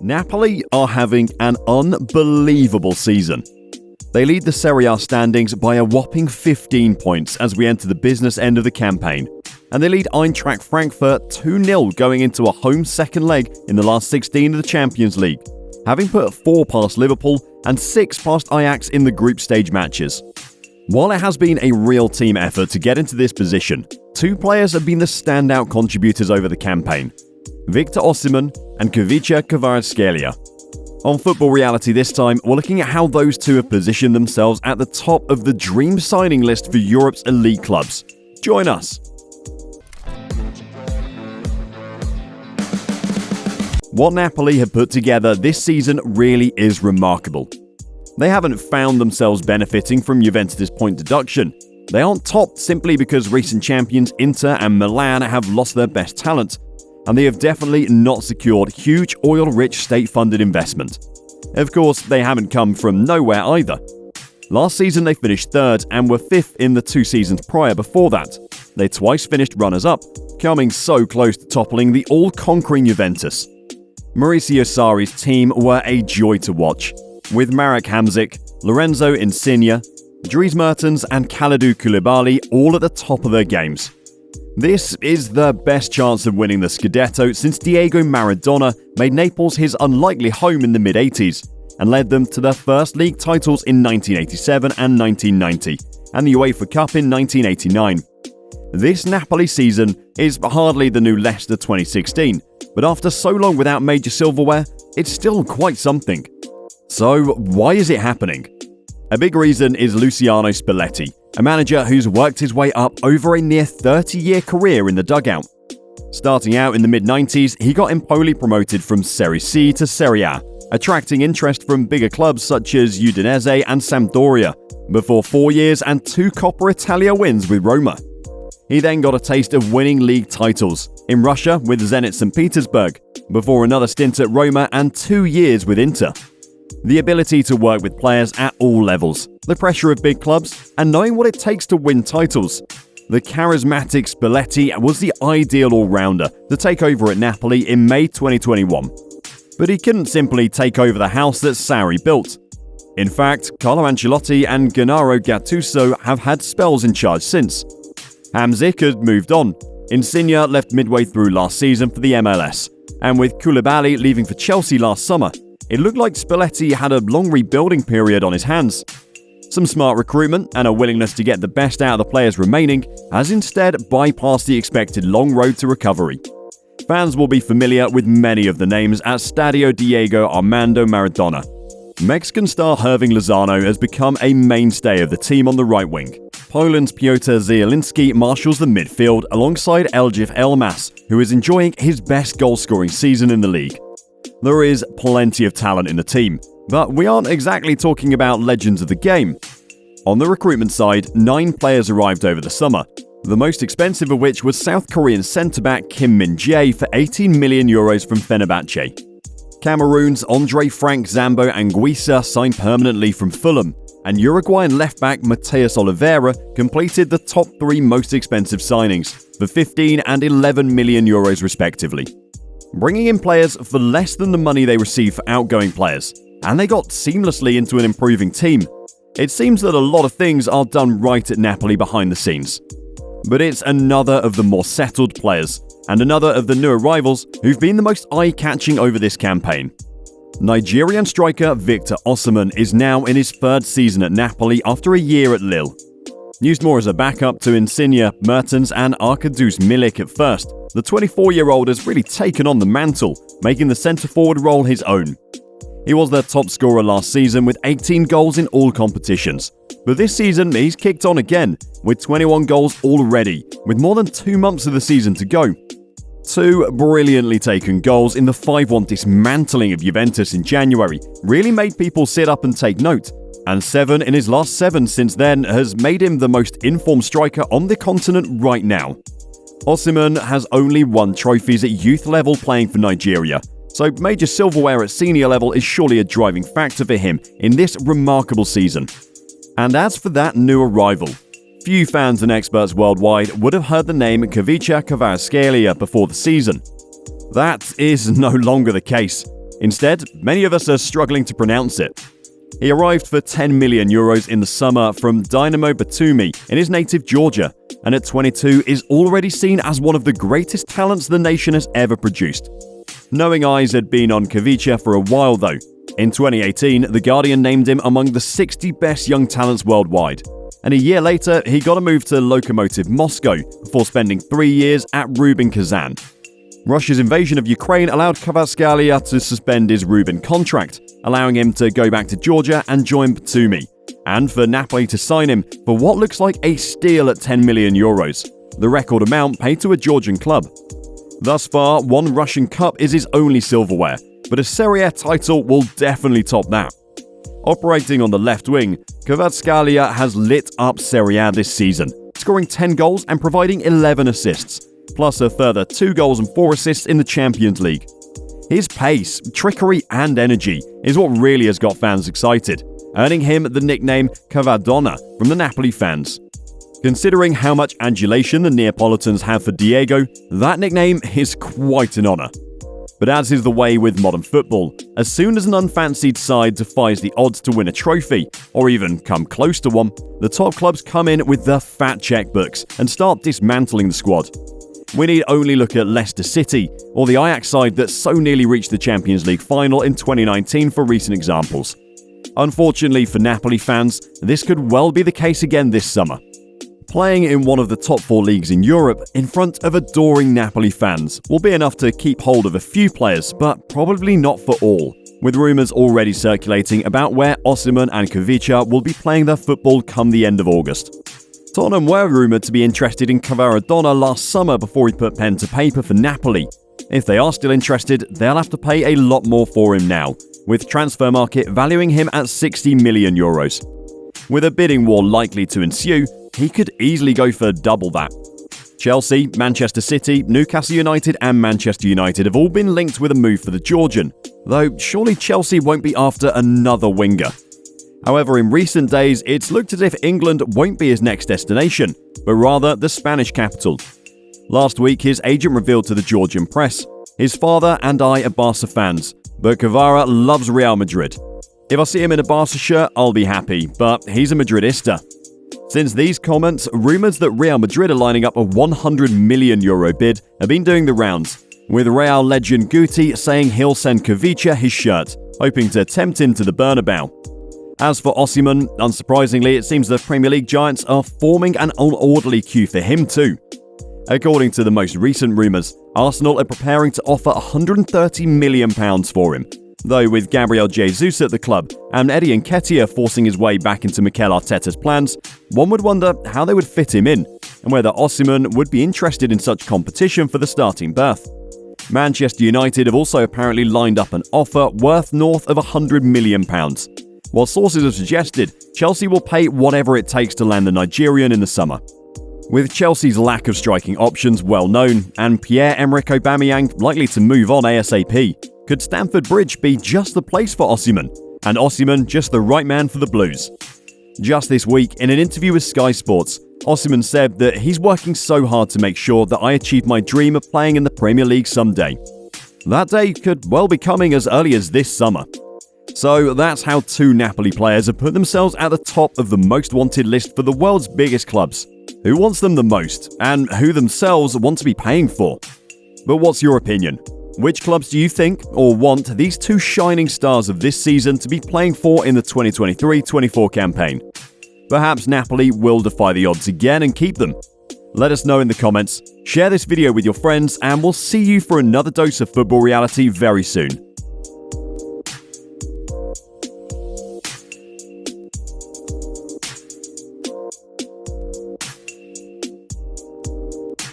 Napoli are having an unbelievable season. They lead the Serie A standings by a whopping 15 points as we enter the business end of the campaign, and they lead Eintracht Frankfurt 2-0 going into a home second leg in the last 16 of the Champions League, having put 4 past Liverpool and 6 past Ajax in the group stage matches. While it has been a real team effort to get into this position, 2 players have been the standout contributors over the campaign: Osimhen and Khvicha Kvaratskhelia. On Football Reality this time, we're looking at how those two have positioned themselves at the top of the dream signing list for Europe's elite clubs. Join us. What Napoli have put together this season really is remarkable. They haven't found themselves benefiting from Juventus' point deduction. They aren't topped simply because recent champions Inter and Milan have lost their best talent, and they have definitely not secured huge oil-rich state-funded investment. Of course, they haven't come from nowhere either. Last season they finished 3rd and were 5th in the 2 seasons prior before that. They twice finished runners-up, coming so close to toppling the all-conquering Juventus. Maurizio Sarri's team were a joy to watch, with Marek Hamsik, Lorenzo Insigne, Dries Mertens and Kalidou Koulibaly all at the top of their games. This is the best chance of winning the Scudetto since Diego Maradona made Naples his unlikely home in the mid-80s and led them to their first league titles in 1987 and 1990 and the UEFA Cup in 1989. This Napoli season is hardly the new Leicester 2016, but after so long without major silverware, it's still quite something. So why is it happening? A big reason is Luciano Spalletti, a manager who's worked his way up over a near 30-year career in the dugout. Starting out in the mid-90s, he got Empoli promoted from Serie C to Serie A, attracting interest from bigger clubs such as Udinese and Sampdoria, before 4 years and 2 Coppa Italia wins with Roma. He then got a taste of winning league titles, in Russia with Zenit St. Petersburg, before another stint at Roma and 2 years with Inter. The ability to work with players at all levels, the pressure of big clubs, and knowing what it takes to win titles. The charismatic Spalletti was the ideal all-rounder to take over at Napoli in May 2021. But he couldn't simply take over the house that Sarri built. In fact, Carlo Ancelotti and Gennaro Gattuso have had spells in charge since. Hamsik had moved on. Insigne left midway through last season for the MLS, and with Koulibaly leaving for Chelsea last summer, it looked like Spalletti had a long rebuilding period on his hands. Some smart recruitment and a willingness to get the best out of the players remaining has instead bypassed the expected long road to recovery. Fans will be familiar with many of the names at Stadio Diego Armando Maradona. Mexican star Hirving Lozano has become a mainstay of the team on the right wing. Poland's Piotr Zielinski marshals the midfield alongside Eljif Elmas, who is enjoying his best goal-scoring season in the league. There is plenty of talent in the team, but we aren't exactly talking about legends of the game. On the recruitment side, 9 players arrived over the summer, the most expensive of which was South Korean centre-back Kim Min-jae for €18 million from Fenerbahce. Cameroon's Andre Frank Zambo Anguissa signed permanently from Fulham, and Uruguayan left-back Mateus Oliveira completed the top 3 most expensive signings for €15 and €11 million respectively. Bringing in players for less than the money they receive for outgoing players, and they got seamlessly into an improving team. It seems that a lot of things are done right at Napoli behind the scenes. But it's another of the more settled players, and another of the new arrivals who've been the most eye-catching over this campaign. Nigerian striker Victor Osimhen is now in his 3rd season at Napoli after a year at Lille. Used more as a backup to Insigne, Mertens and Arkadiusz Milik at first, the 24-year-old has really taken on the mantle, making the centre-forward role his own. He was their top scorer last season with 18 goals in all competitions. But this season, he's kicked on again, with 21 goals already, with more than 2 months of the season to go. 2 brilliantly taken goals in the 5-1 dismantling of Juventus in January really made people sit up and take note, and 7 in his last 7 since then has made him the most informed striker on the continent right now. Osimhen has only won trophies at youth level playing for Nigeria, so major silverware at senior level is surely a driving factor for him in this remarkable season. And as for that new arrival, few fans and experts worldwide would have heard the name Khvicha Kvaratskhelia before the season. That is no longer the case. Instead, many of us are struggling to pronounce it. He arrived for €10 million in the summer from Dynamo Batumi in his native Georgia, and at 22 is already seen as one of the greatest talents the nation has ever produced. Knowing eyes had been on Khvicha for a while though. In 2018, The Guardian named him among the 60 best young talents worldwide. And a year later, he got a move to Lokomotiv Moscow before spending 3 years at Rubin Kazan. Russia's invasion of Ukraine allowed Kvaratskhelia to suspend his Rubin contract, allowing him to go back to Georgia and join Batumi, and for Napoli to sign him for what looks like a steal at €10 million, the record amount paid to a Georgian club. Thus far, one Russian cup is his only silverware, but a Serie A title will definitely top that. Operating on the left wing, Kvaratskhelia has lit up Serie A this season, scoring 10 goals and providing 11 assists, plus a further 2 goals and 4 assists in the Champions League. His pace, trickery and energy is what really has got fans excited, earning him the nickname Kvaradona from the Napoli fans. Considering how much adulation the Neapolitans have for Diego, that nickname is quite an honour. But as is the way with modern football, as soon as an unfancied side defies the odds to win a trophy, or even come close to one, the top clubs come in with their fat checkbooks and start dismantling the squad. We need only look at Leicester City, or the Ajax side that so nearly reached the Champions League final in 2019 for recent examples. Unfortunately for Napoli fans, this could well be the case again this summer. Playing in one of the top 4 leagues in Europe in front of adoring Napoli fans will be enough to keep hold of a few players, but probably not for all, with rumours already circulating about where Osimhen and Kvaratskhelia will be playing their football come the end of August. Tottenham were rumoured to be interested in Kvaradona last summer before he put pen to paper for Napoli. If they are still interested, they'll have to pay a lot more for him now, with Transfermarkt valuing him at €60 million. With a bidding war likely to ensue, he could easily go for double that. Chelsea, Manchester City, Newcastle United and Manchester United have all been linked with a move for the Georgian, though surely Chelsea won't be after another winger. However, in recent days, it's looked as if England won't be his next destination, but rather the Spanish capital. Last week, his agent revealed to the Georgian press, "His father and I are Barca fans, but Kvara loves Real Madrid. If I see him in a Barca shirt, I'll be happy, but he's a Madridista." Since these comments, rumours that Real Madrid are lining up a €100 million bid have been doing the rounds, with Real legend Guti saying he'll send Kvaratskhelia his shirt, hoping to tempt him to the Bernabeu. As for Osimhen, unsurprisingly, it seems the Premier League giants are forming an unorderly queue for him too. According to the most recent rumours, Arsenal are preparing to offer £130 million for him, though with Gabriel Jesus at the club and Eddie Nketiah forcing his way back into Mikel Arteta's plans, one would wonder how they would fit him in, and whether Osimhen would be interested in such competition for the starting berth. Manchester United have also apparently lined up an offer worth north of £100 million. While sources have suggested Chelsea will pay whatever it takes to land the Nigerian in the summer. With Chelsea's lack of striking options well known and Pierre-Emerick Aubameyang likely to move on ASAP, could Stamford Bridge be just the place for Osimhen, and Osimhen just the right man for the Blues? Just this week, in an interview with Sky Sports, Osimhen said that he's working so hard to make sure that I achieve my dream of playing in the Premier League someday. That day could well be coming as early as this summer. So that's how 2 Napoli players have put themselves at the top of the most wanted list for the world's biggest clubs. Who wants them the most, and who themselves want to be paying for? But what's your opinion? Which clubs do you think or want these 2 shining stars of this season to be playing for in the 2023-24 campaign? Perhaps Napoli will defy the odds again and keep them. Let us know in the comments, share this video with your friends, and we'll see you for another dose of football reality very soon.